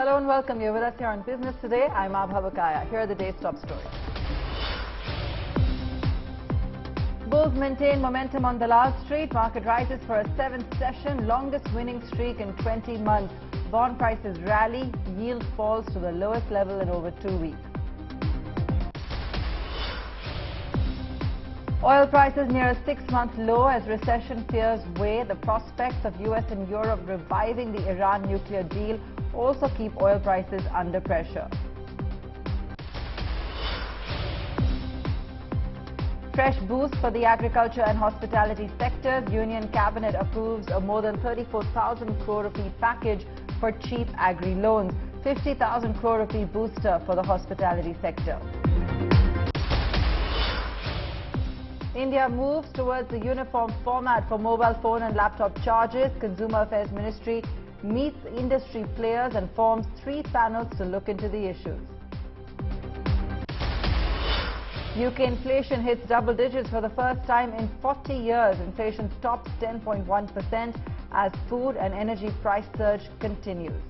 Hello and welcome. You're with us here on Business Today. I'm Abha Bakaya. Here are the day's top stories. Bulls maintain momentum on the Lal Street. Market rises for a seventh session, longest winning streak in 20 months. Bond prices rally, yield falls to the lowest level in over 2 weeks. Oil prices near a 6-month low as recession fears weigh. The prospects of US and Europe reviving the Iran nuclear deal also keep oil prices under pressure. Fresh boost for the agriculture and hospitality sectors. Union Cabinet approves a more than 34,000 crore rupee package for cheap agri loans. 50,000 crore rupee booster for the hospitality sector. India moves towards the uniform format for mobile phone and laptop charges. Consumer Affairs Ministry meets industry players and forms 3 panels to look into the issues. UK inflation hits double digits for the first time in 40 years. Inflation tops 10.1% as food and energy price surge continues.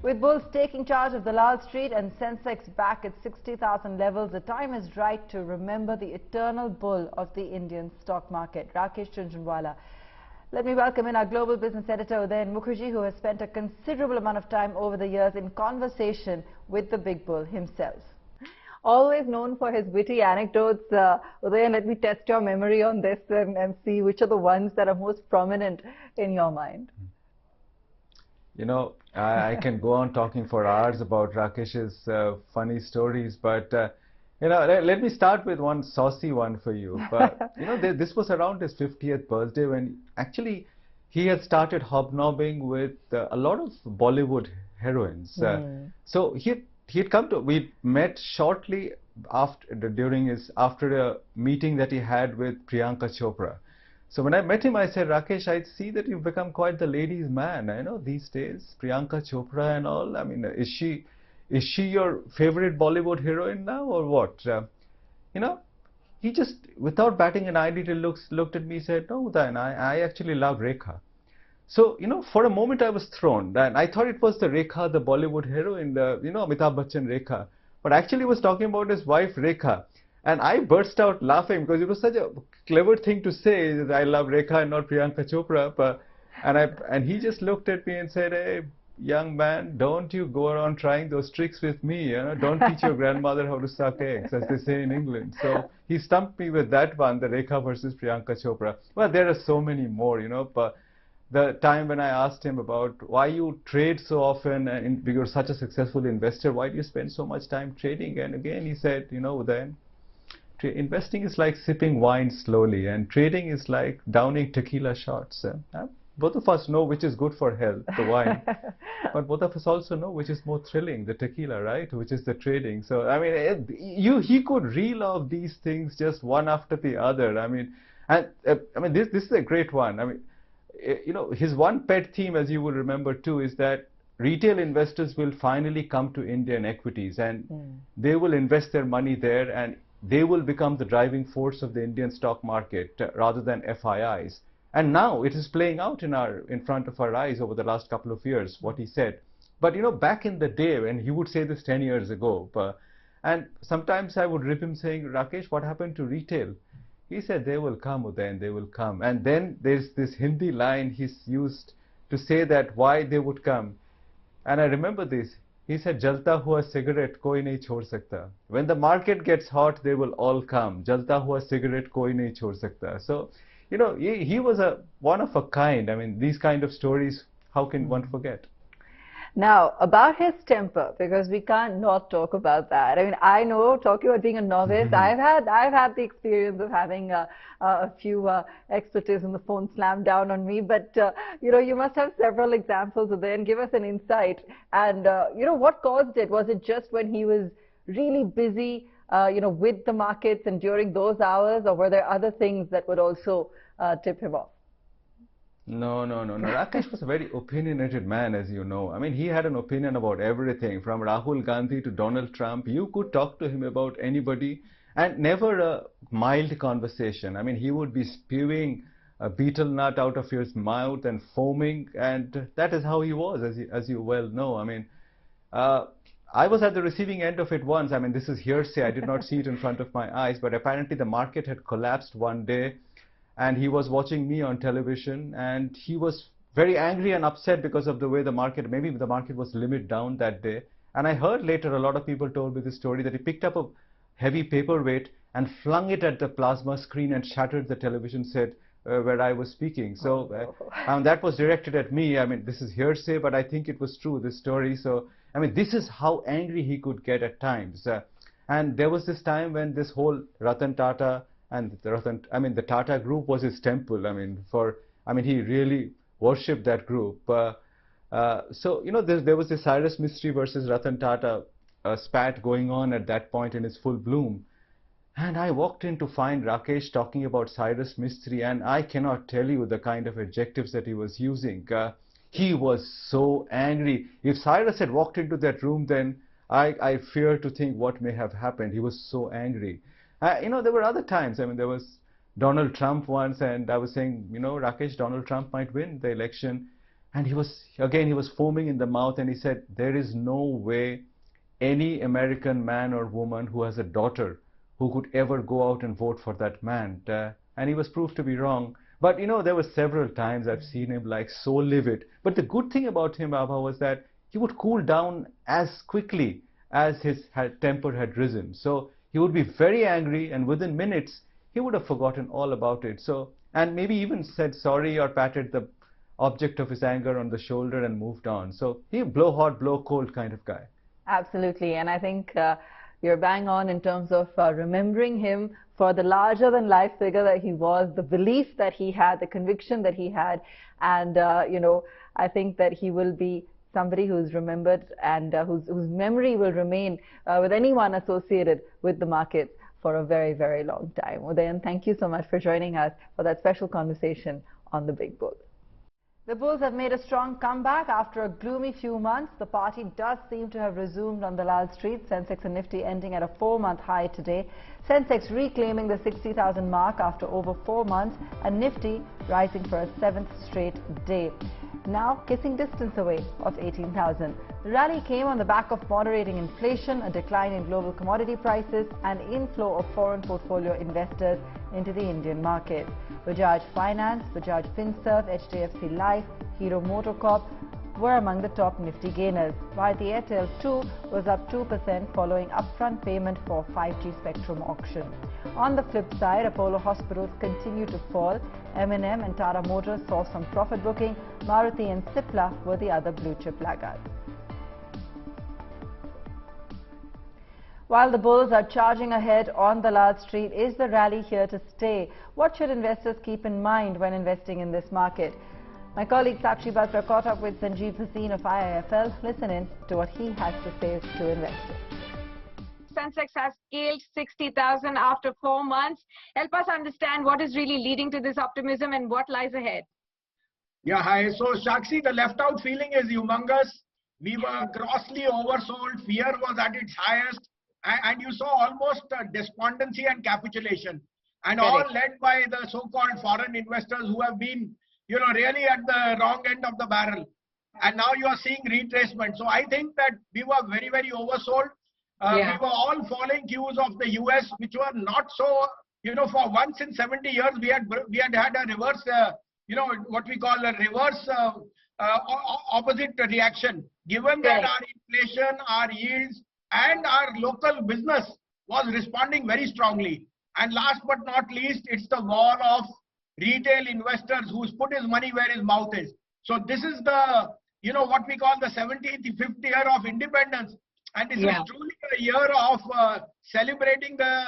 With bulls taking charge of the Lal Street and Sensex back at 60,000 levels, the time is right to remember the eternal bull of the Indian stock market, Rakesh Jhunjhunwala. Let me welcome in our global business editor, Udayan Mukherjee, who has spent a considerable amount of time over the years in conversation with the big bull himself. Always known for his witty anecdotes, Udayan, let me test your memory on this and see which are the ones that are most prominent in your mind. You know, I can go on talking for hours about Rakesh's funny stories, but you know, let me start with one saucy one for you. But you know, this was around his 50th birthday when actually he had started hobnobbing with a lot of Bollywood heroines. So he'd come to, we met shortly after a meeting that he had with Priyanka Chopra. So when I met him, I said, Rakesh, I see that you've become quite the ladies' man. I know these days, Priyanka Chopra and all. I mean, is she your favorite Bollywood heroine now or what? You know, he just, without batting an eyelid, he looked at me and said, no, Udayan, I actually love Rekha. So, you know, for a moment I was thrown. And I thought it was the Rekha, the Bollywood heroine, you know, Amitabh Bachchan Rekha. But actually he was talking about his wife Rekha. And I burst out laughing because it was such a clever thing to say that I love Rekha and not Priyanka Chopra. And he just looked at me and said, hey, young man, don't you go around trying those tricks with me. You know? Don't teach your grandmother how to suck eggs, as they say in England. So he stumped me with that one, the Rekha versus Priyanka Chopra. Well, there are so many more, you know. But the time when I asked him about why you trade so often and you're such a successful investor, why do you spend so much time trading? And again, he said, you know, then investing is like sipping wine slowly and trading is like downing tequila shots. Both of us know which is good for health, the wine, but both of us also know which is more thrilling, the tequila, right, which is the trading. So, I mean, he could reel off these things just one after the other. I mean, and I mean, this is a great one. I mean, you know, his one pet theme, as you will remember too, is that retail investors will finally come to Indian equities and they will invest their money there and they will become the driving force of the Indian stock market rather than FIIs. And now it is playing out in front of our eyes over the last couple of years, what he said. But you know, back in the day when he would say this 10 years ago, and sometimes I would rip him saying, Rakesh, what happened to retail? He said, they will come, Udayan, they will come. And then there's this Hindi line he's used to say that why they would come. And I remember this. He said, Jalta hua cigarette koi nahi chhod sakta. When the market gets hot, they will all come. Jalta hua cigarette koi nahi chhod sakta. So, you know, he was one of a kind. I mean, these kind of stories, how can one forget? Now, about his temper, because we can't not talk about that. I mean, I know, talking about being a novice, I've had the experience of having a few expletives on the phone slammed down on me. But, you know, you must have several examples of that and give us an insight. And, you know, what caused it? Was it just when he was really busy, you know, with the markets and during those hours, or were there other things that would also tip him off? No. Rakesh was a very opinionated man, as you know. I mean, he had an opinion about everything, from Rahul Gandhi to Donald Trump. You could talk to him about anybody, and never a mild conversation. I mean, he would be spewing a betel nut out of his mouth and foaming, and that is how he was, as you well know. I mean, I was at the receiving end of it once. I mean, this is hearsay. I did not see it in front of my eyes, but apparently the market had collapsed one day, and he was watching me on television, and he was very angry and upset because of the way the market, maybe the market was limit down that day. And I heard later, a lot of people told me the story, that he picked up a heavy paperweight and flung it at the plasma screen and shattered the television set where I was speaking. So that was directed at me. I mean, this is hearsay, but I think it was true, this story. So, I mean, this is how angry he could get at times. And there was this time when this whole Ratan Tata and the Tata group was his temple. I mean, he really worshipped that group. So, you know, there was this Cyrus Mistry versus Ratan Tata spat going on at that point in its full bloom. And I walked in to find Rakesh talking about Cyrus Mistry, and I cannot tell you the kind of adjectives that he was using. He was so angry. If Cyrus had walked into that room, then I fear to think what may have happened. He was so angry. You know, there were other times. I mean, there was Donald Trump once, and I was saying, you know, Rakesh, Donald Trump might win the election. And he was foaming in the mouth, and he said, there is no way any American man or woman who has a daughter who could ever go out and vote for that man. And he was proved to be wrong. But, you know, there were several times I've seen him like so livid. But the good thing about him, Abha, was that he would cool down as quickly as his temper had risen. So he would be very angry, and within minutes, he would have forgotten all about it. So, and maybe even said sorry or patted the object of his anger on the shoulder and moved on. So he blow hot, blow cold kind of guy. Absolutely. And I think you're bang on in terms of remembering him for the larger-than-life figure that he was, the belief that he had, the conviction that he had. And, you know, I think that he will be somebody who's remembered and whose memory will remain with anyone associated with the markets for a very, very long time. Udayan, thank you so much for joining us for that special conversation on the Big Bull. The Bulls have made a strong comeback after a gloomy few months. The party does seem to have resumed on the Lal Street. Sensex and Nifty ending at a 4-month high today. Sensex reclaiming the 60,000 mark after over 4 months, and Nifty rising for a 7th straight day, now kissing distance away of 18,000. The rally came on the back of moderating inflation, a decline in global commodity prices, and inflow of foreign portfolio investors into the Indian market. Bajaj Finance, Bajaj Finserv, HDFC Life, Hero MotoCorp were among the top Nifty gainers, while the Airtel too was up 2% following upfront payment for 5G spectrum auction. On the flip side, Apollo Hospitals continue to fall. M&M and Tata Motors saw some profit booking. Maruti and Cipla were the other blue chip laggards. While the bulls are charging ahead on the Lal Street, is the rally here to stay? What should investors keep in mind when investing in this market? My colleague Sakshi Batra caught up with Sanjiv Bhasin of IIFL. Listen in to what he has to say to investors. Sensex has scaled 60,000 after 4 months. Help us understand what is really leading to this optimism and what lies ahead. Yeah, hi. So, Shakshi, the left out feeling is humongous. We were grossly oversold. Fear was at its highest. And you saw almost despondency and capitulation. And all led by the so-called foreign investors who have been, you know, really at the wrong end of the barrel. And now you are seeing retracement. So I think that we were very, very oversold. We were all following cues of the US, which were not so, you know, for once in 70 years, we had a reverse, you know, what we call a reverse opposite reaction. Given that our inflation, our yields, and our local business was responding very strongly. And last but not least, it's the war of retail investors who's put his money where his mouth is. So this is the, you know, what we call the 75th year of independence. And this is truly a year of celebrating the,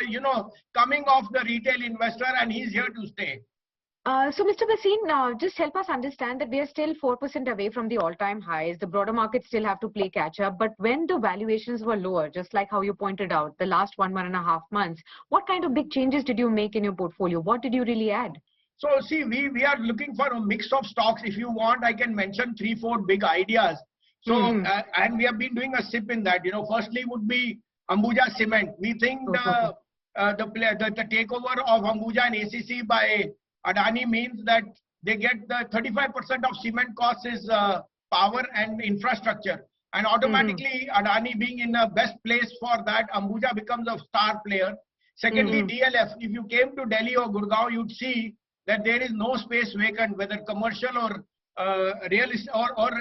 you know, coming of the retail investor, and he's here to stay. So, Mr. Bhasin, just help us understand that we are still 4% away from the all-time highs. The broader markets still have to play catch-up. But when the valuations were lower, just like how you pointed out, the last 1.5 months, what kind of big changes did you make in your portfolio? What did you really add? So, see, we are looking for a mix of stocks. If you want, I can mention 3-4 big ideas. So, and we have been doing a sip in that. You know, firstly would be Ambuja Cement. We think the takeover of Ambuja and ACC by Adani means that they get the 35% of cement cost is power and infrastructure. And automatically, Adani being in the best place for that, Ambuja becomes a star player. Secondly, DLF, if you came to Delhi or Gurgaon, you'd see that there is no space vacant, whether commercial or real estate or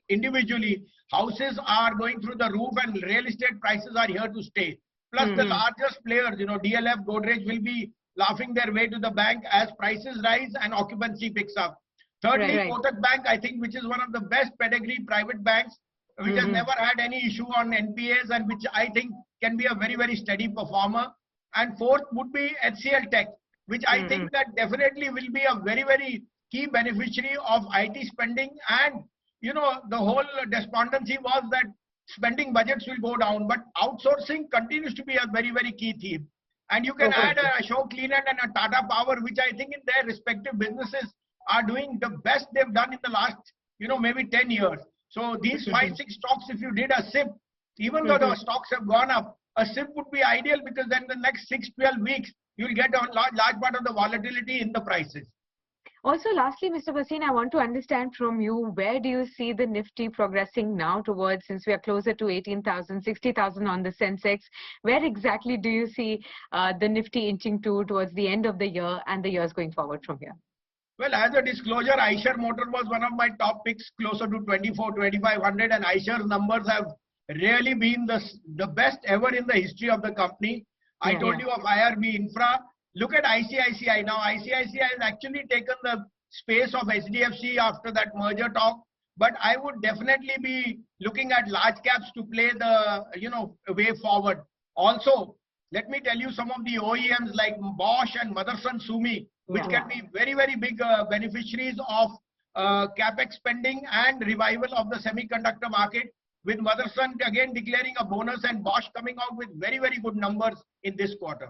individually. Houses are going through the roof and real estate prices are here to stay. Plus the largest players, DLF, Godrej will be laughing their way to the bank as prices rise and occupancy picks up. Thirdly, Kotak Bank, I think, which is one of the best pedigree private banks, which has never had any issue on NPAs and which I think can be a very, very steady performer. And fourth would be HCL Tech, which I think that definitely will be a very, very key beneficiary of IT spending. And, the whole despondency was that spending budgets will go down, but outsourcing continues to be a very, very key theme. And you can add a Ashok Leyland and a Tata Power, which I think in their respective businesses are doing the best they've done in the last, maybe 10 years. So these 5-6 stocks, if you did a SIP, even though the stocks have gone up, a SIP would be ideal because then the next 6-12 weeks, you'll get a large part of the volatility in the prices. Also, lastly, Mr. Bhasin, I want to understand from you, where do you see the Nifty progressing now towards, since we are closer to 18,000, 60,000 on the Sensex, where exactly do you see the Nifty inching towards the end of the year and the years going forward from here? Well, as a disclosure, Eicher Motor was one of my top picks, closer to 2,500, and Eicher's numbers have really been the best ever in the history of the company. I told you of IRB Infra. Look at ICICI. Now, ICICI has actually taken the space of HDFC after that merger talk, but I would definitely be looking at large caps to play the, way forward. Also, let me tell you some of the OEMs like Bosch and Motherson Sumi, which can be very, very big beneficiaries of capex spending and revival of the semiconductor market, with Motherson again declaring a bonus and Bosch coming out with very, very good numbers in this quarter.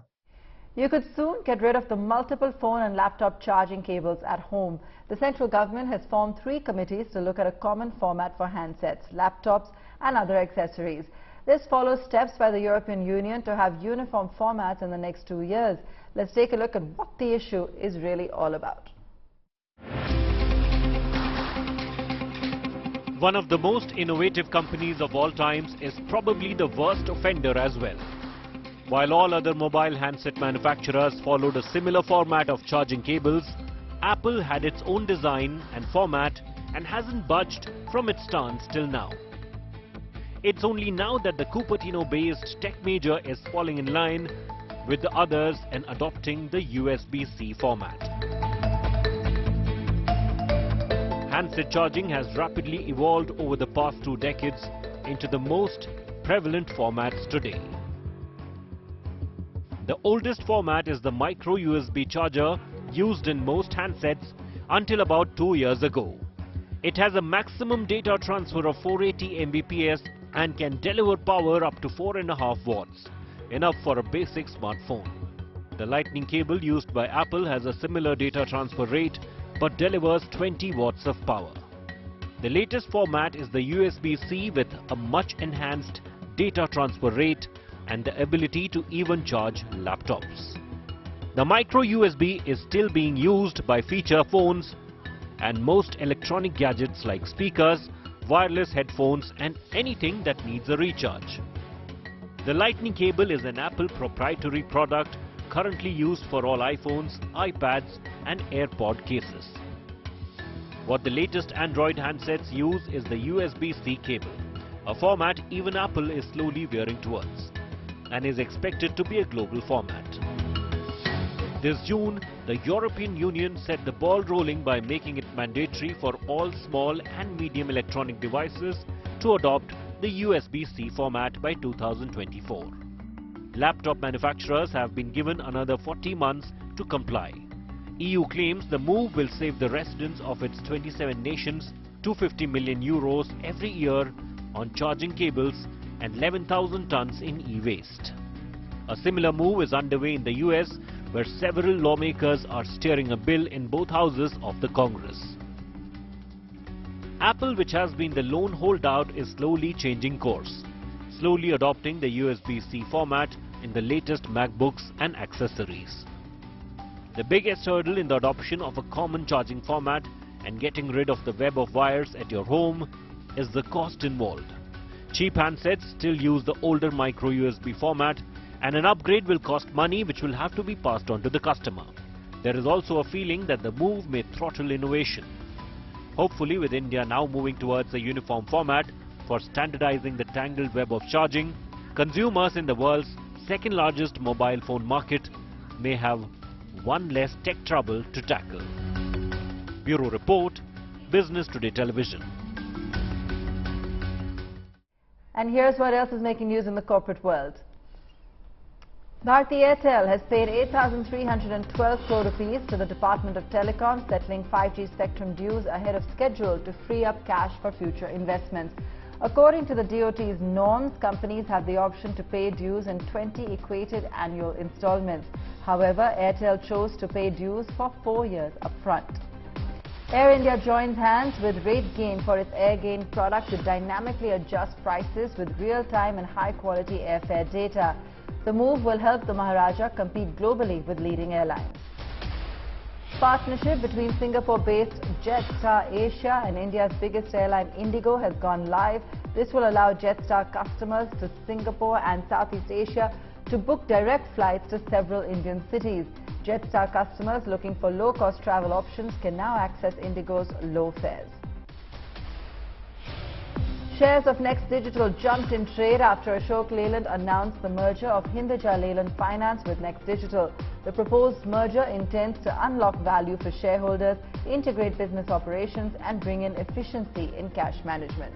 You could soon get rid of the multiple phone and laptop charging cables at home. The central government has formed 3 committees to look at a common format for handsets, laptops and other accessories. This follows steps by the European Union to have uniform formats in the next 2 years. Let's take a look at what the issue is really all about. One of the most innovative companies of all times is probably the worst offender as well. While all other mobile handset manufacturers followed a similar format of charging cables, Apple had its own design and format and hasn't budged from its stance till now. It's only now that the Cupertino-based tech major is falling in line with the others and adopting the USBC format. Handset charging has rapidly evolved over the past 2 decades into the most prevalent formats today. The oldest format is the micro USB charger used in most handsets until about 2 years ago. It has a maximum data transfer of 480 Mbps and can deliver power up to 4.5 watts, enough for a basic smartphone. The lightning cable used by Apple has a similar data transfer rate but delivers 20 watts of power. The latest format is the USB-C with a much enhanced data transfer rate and the ability to even charge laptops. The micro USB is still being used by feature phones and most electronic gadgets like speakers, wireless headphones and anything that needs a recharge. The lightning cable is an Apple proprietary product currently used for all iPhones, iPads and AirPod cases. What the latest Android handsets use is the USB-C cable, a format even Apple is slowly veering towards, and is expected to be a global format. This June, the European Union set the ball rolling by making it mandatory for all small and medium electronic devices to adopt the USB-C format by 2024. Laptop manufacturers have been given another 40 months to comply. EU claims the move will save the residents of its 27 nations €250 million every year on charging cables and 11,000 tons in e-waste. A similar move is underway in the US, where several lawmakers are steering a bill in both houses of the Congress. Apple, which has been the lone holdout, is slowly changing course, slowly adopting the USB-C format in the latest MacBooks and accessories. The biggest hurdle in the adoption of a common charging format and getting rid of the web of wires at your home is the cost involved. Cheap handsets still use the older micro USB format, and an upgrade will cost money which will have to be passed on to the customer. There is also a feeling that the move may throttle innovation. Hopefully, with India now moving towards a uniform format for standardizing the tangled web of charging, consumers in the world's second largest mobile phone market may have one less tech trouble to tackle. Bureau Report, Business Today Television. And here's what else is making news in the corporate world. Bharti Airtel has paid 8,312 crore rupees to the Department of Telecom, settling 5G spectrum dues ahead of schedule to free up cash for future investments. According to the DOT's norms, companies have the option to pay dues in 20 equated annual installments. However, Airtel chose to pay dues for 4 years upfront. Air India joins hands with RateGain for its AirGain product to dynamically adjust prices with real-time and high-quality airfare data. The move will help the Maharaja compete globally with leading airlines. Partnership between Singapore-based Jetstar Asia and India's biggest airline Indigo has gone live. This will allow Jetstar customers to Singapore and Southeast Asia to book direct flights to several Indian cities. Jetstar customers looking for low-cost travel options can now access Indigo's low fares. Shares of Next Digital jumped in trade after Ashok Leyland announced the merger of Hinduja Leyland Finance with Next Digital. The proposed merger intends to unlock value for shareholders, integrate business operations and bring in efficiency in cash management.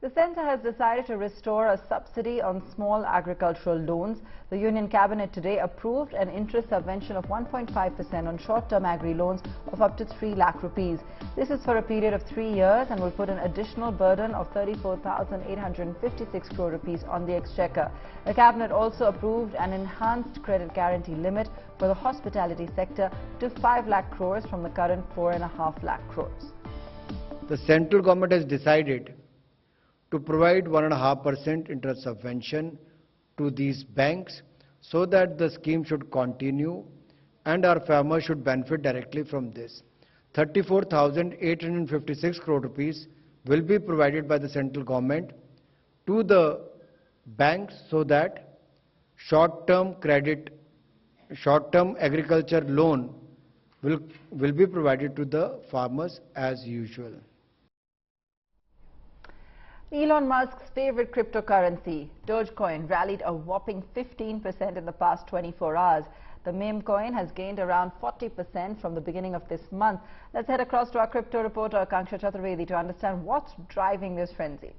The centre has decided to restore a subsidy on small agricultural loans. The Union Cabinet today approved an interest subvention of 1.5% on short-term agri loans of up to 3 lakh rupees. This is for a period of 3 years and will put an additional burden of 34,856 crore rupees on the exchequer. The Cabinet also approved an enhanced credit guarantee limit for the hospitality sector to 5 lakh crores from the current 4.5 lakh crores. The central government has decided to provide 1.5% interest subvention to these banks so that the scheme should continue and our farmers should benefit directly from this. 34,856 crore rupees will be provided by the central government to the banks so that short-term agriculture loan will be provided to the farmers as usual. Elon Musk's favorite cryptocurrency, Dogecoin, rallied a whopping 15% in the past 24 hours. The meme coin has gained around 40% from the beginning of this month. Let's head across to our crypto reporter, Akanksha Chaturvedi, to understand what's driving this frenzy.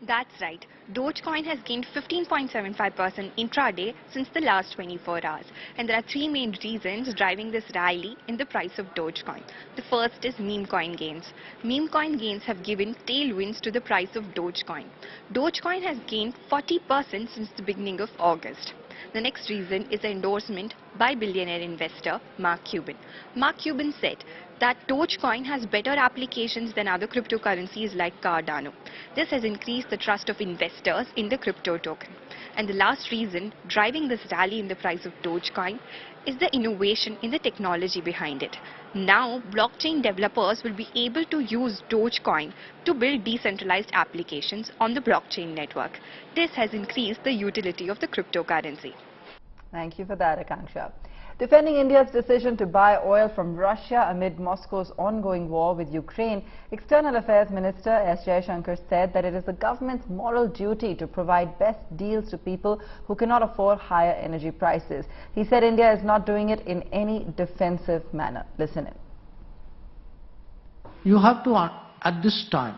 That's right. Dogecoin has gained 15.75% intraday since the last 24 hours. And there are 3 main reasons driving this rally in the price of Dogecoin. The first is meme coin gains. Meme coin gains have given tailwinds to the price of Dogecoin. Dogecoin has gained 40% since the beginning of August. The next reason is the endorsement by billionaire investor Mark Cuban. Mark Cuban said that Dogecoin has better applications than other cryptocurrencies like Cardano. This has increased the trust of investors in the crypto token. And the last reason driving this rally in the price of Dogecoin is the innovation in the technology behind it. Now, blockchain developers will be able to use Dogecoin to build decentralized applications on the blockchain network. This has increased the utility of the cryptocurrency. Thank you for that, Akanksha. Defending India's decision to buy oil from Russia amid Moscow's ongoing war with Ukraine, External Affairs Minister S. Jaishankar said that it is the government's moral duty to provide best deals to people who cannot afford higher energy prices. He said India is not doing it in any defensive manner. Listen in. You have to, at this time,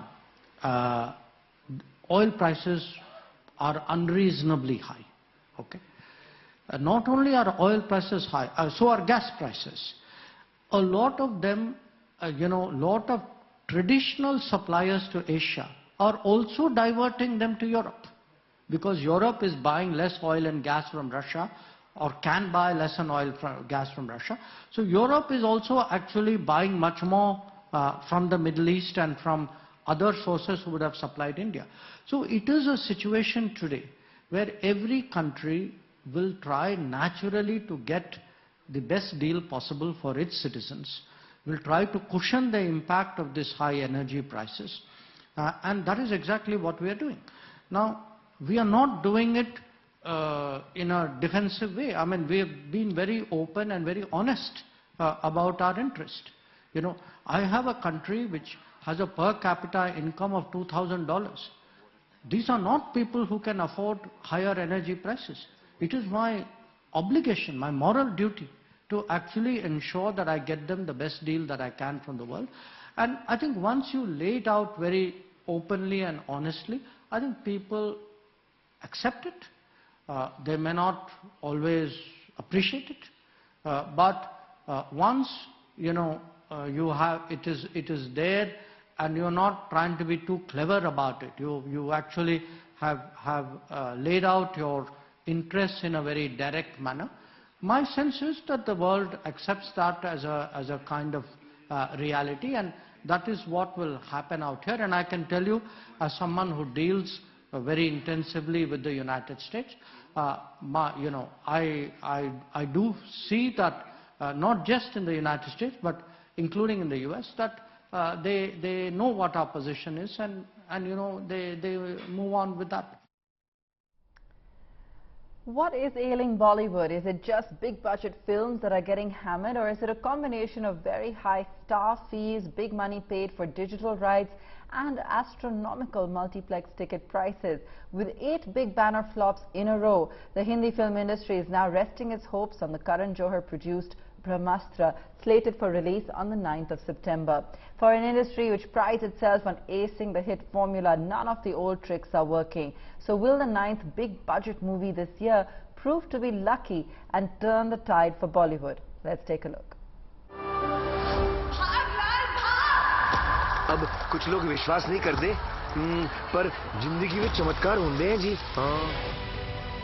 oil prices are unreasonably high. Okay. Not only are oil prices high, so are gas prices. A lot of them, lot of traditional suppliers to Asia are also diverting them to Europe, because Europe is buying less oil and gas from Russia, or can buy less gas from Russia. So Europe is also actually buying much more from the Middle East and from other sources who would have supplied India. So it is a situation today where every country will try naturally to get the best deal possible for its citizens, will try to cushion the impact of this high energy prices. And that is exactly what we are doing. Now, we are not doing it in a defensive way. I mean, we have been very open and very honest about our interest. You know, I have a country which has a per capita income of $2,000. These are not people who can afford higher energy prices. It is my obligation, my moral duty to actually ensure that I get them the best deal that I can from the world. And I think once you lay it out very openly and honestly, I think people accept it. They may not always appreciate it, but once you know you have it is there, and you're not trying to be too clever about it. You actually have laid out your interests in a very direct manner. My sense is that the world accepts that as a kind of reality, and that is what will happen out here. And I can tell you, as someone who deals very intensively with the United States, you know, I do see that not just in the United States, but including in the US, that they know what our position is, and you know, they move on with that. What is ailing Bollywood? Is it just big budget films that are getting hammered, or is it a combination of very high star fees, big money paid for digital rights, and astronomical multiplex ticket prices? With 8 big banner flops in a row, the Hindi film industry is now resting its hopes on the Karan Johar produced Brahmastra, slated for release on the 9th of September. For an industry which prides itself on acing the hit formula, none of the old tricks are working. So will the 9th big budget movie this year prove to be lucky and turn the tide for Bollywood? Let's take a look. अब कुछ लोग विश्वास नहीं करते, पर जिंदगी में चमत्कार होते हैं जी.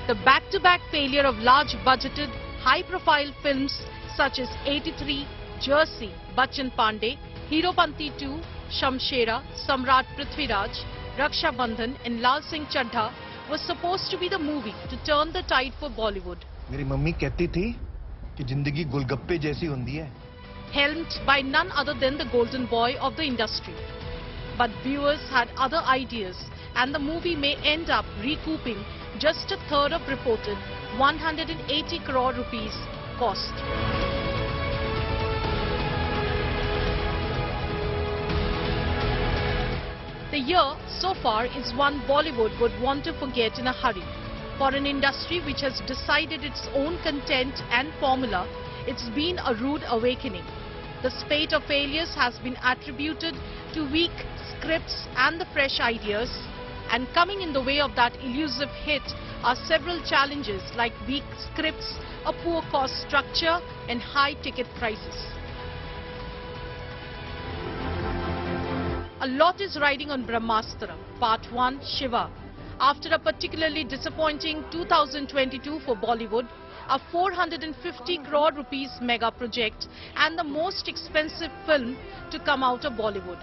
The back-to-back failure of large-budgeted, high-profile films such as 83, Jersey, Bachchan Pandey, Heropanti 2, Shamshera, Samrat Prithviraj, Raksha Bandhan and Lal Singh Chaddha was supposed to be the movie to turn the tide for Bollywood. मेरी mummy कहती थी कि जिंदगी गोलगप्पे जैसी होती है. Helmed by none other than the golden boy of the industry. But viewers had other ideas, and the movie may end up recouping just a third of reported 180 crore rupees cost. The year so far is one Bollywood would want to forget in a hurry. For an industry which has decided its own content and formula, it's been a rude awakening. The spate of failures has been attributed to weak scripts and the fresh ideas, and coming in the way of that elusive hit are several challenges like weak scripts, a poor cost structure and high ticket prices. A lot is riding on Brahmastra, Part 1, Shiva. After a particularly disappointing 2022 for Bollywood, a 450 crore rupees mega project and the most expensive film to come out of Bollywood.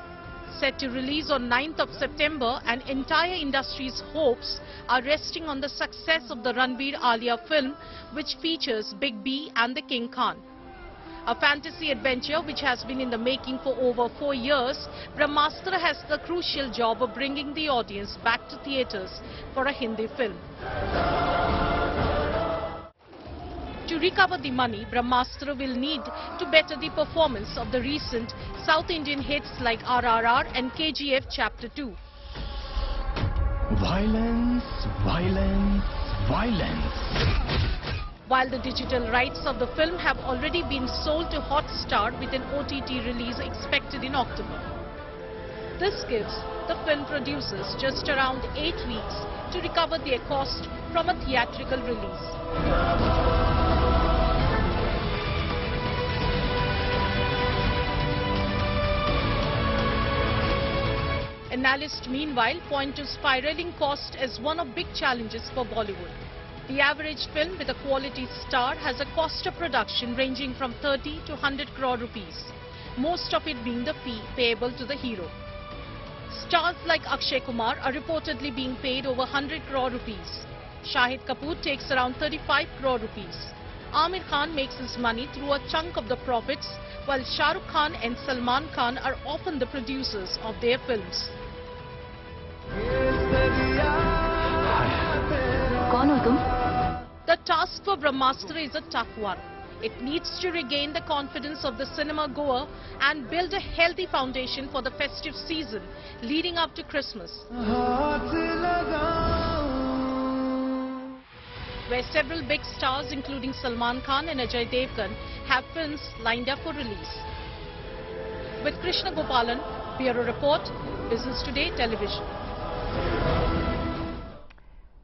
Set to release on 9th of September, an entire industry's hopes are resting on the success of the Ranveer Alia film, which features Big B and the King Khan. A fantasy adventure which has been in the making for over 4 years, Brahmastra has the crucial job of bringing the audience back to theatres for a Hindi film. To recover the money, Brahmastra will need to better the performance of the recent South Indian hits like RRR and KGF Chapter 2. Violence, violence, violence. While the digital rights of the film have already been sold to Hotstar with an OTT release expected in October. This gives the film producers just around 8 weeks to recover their cost from a theatrical release. Analysts meanwhile point to spiraling cost as one of big challenges for Bollywood. The average film with a quality star has a cost of production ranging from 30 to 100 crore rupees, most of it being the fee payable to the hero. Stars like Akshay Kumar are reportedly being paid over 100 crore rupees. Shahid Kapoor takes around 35 crore rupees. Amir Khan makes his money through a chunk of the profits, while Shah Rukh Khan and Salman Khan are often the producers of their films. कौन हो तुम? The task for Brahmastra is a tough one. It needs to regain the confidence of the cinema goer and build a healthy foundation for the festive season leading up to Christmas, where several big stars including Salman Khan and Ajay Devgan have films lined up for release. With Krishna Gopalan, Bureau Report, Business Today Television.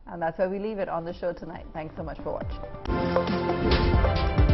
And that's where we leave it on the show tonight. Thanks so much for watching.